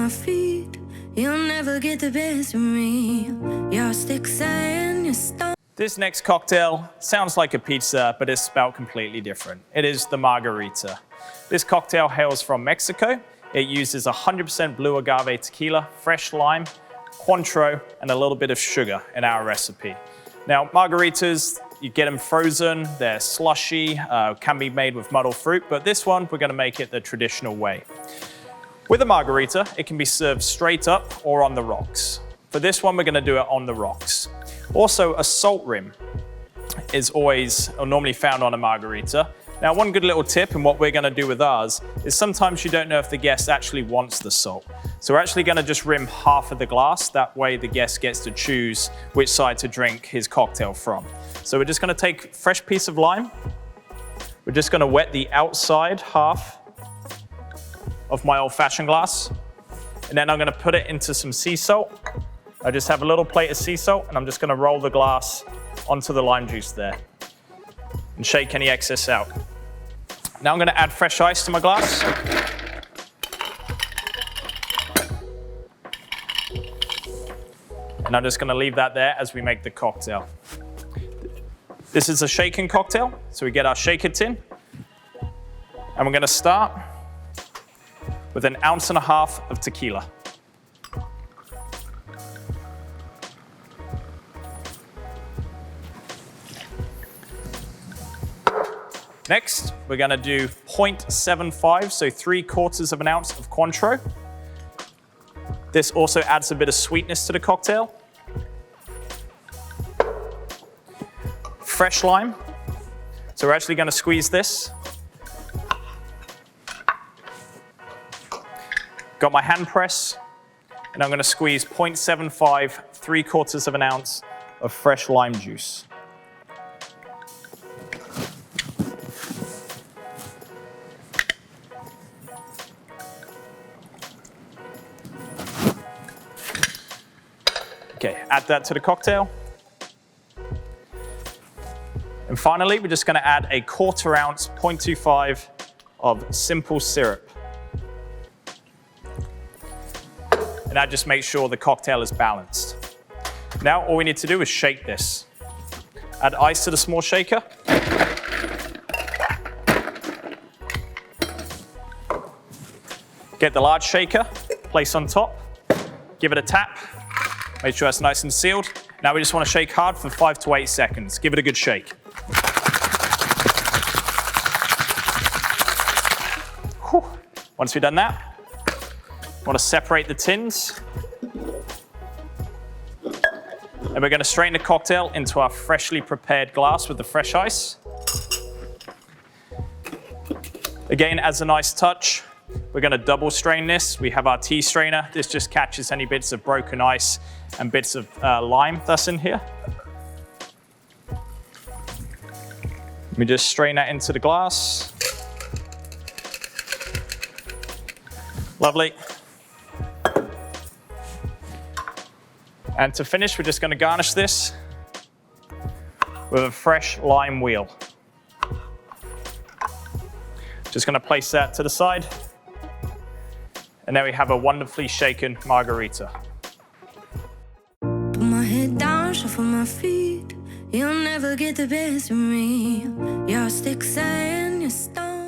my feet. You'll never get the best of me. Your sticks and your stones. This next cocktail sounds like a pizza, but it's spelled completely different. It is the Margarita. This cocktail hails from Mexico. It uses 100% blue agave tequila, fresh lime, Cointreau, and a little bit of sugar in our recipe. Now, margaritas, you get them frozen, they're slushy, can be made with muddled fruit, but this one, we're gonna make it the traditional way. With a margarita, it can be served straight up or on the rocks. For this one, we're gonna do it on the rocks. Also, a salt rim is always or normally found on a margarita. Now, one good little tip and what we're gonna do with ours is sometimes you don't know if the guest actually wants the salt. So we're actually gonna just rim half of the glass. That way the guest gets to choose which side to drink his cocktail from. So we're just gonna take a fresh piece of lime. We're just gonna wet the outside half of my old-fashioned glass. And then I'm gonna put it into some sea salt. I just have a little plate of sea salt and I'm just gonna roll the glass onto the lime juice there and shake any excess out. Now I'm gonna add fresh ice to my glass. And I'm just gonna leave that there as we make the cocktail. This is a shaken cocktail, so we get our shaker tin. And we're gonna start with 1.5 ounces of tequila. Next, we're gonna do 0.75, so 3/4 ounce of Cointreau. This also adds a bit of sweetness to the cocktail. Fresh lime. So we're actually gonna squeeze this. Got my hand press, and I'm gonna squeeze 0.75, 3/4 ounce of fresh lime juice. Okay, add that to the cocktail. And finally, we're just gonna add 1/4 ounce, 0.25 of simple syrup. And that just makes sure the cocktail is balanced. Now, all we need to do is shake this. Add ice to the small shaker. Get the large shaker, place on top, give it a tap. Make sure it's nice and sealed. Now we just want to shake hard for 5 to 8 seconds. Give it a good shake. Whew. Once we've done that, we want to separate the tins. And we're going to strain the cocktail into our freshly prepared glass with the fresh ice. Again, as a nice touch, we're going to double strain this. We have our tea strainer. This just catches any bits of broken ice and bits of lime that's in here. We just strain that into the glass. Lovely. And to finish, we're just going to garnish this with a fresh lime wheel. Just going to place that to the side. And then we have a wonderfully shaken margarita. Put my head down, shuffle my feet. You'll never get the best of me. Your sticks and your stones.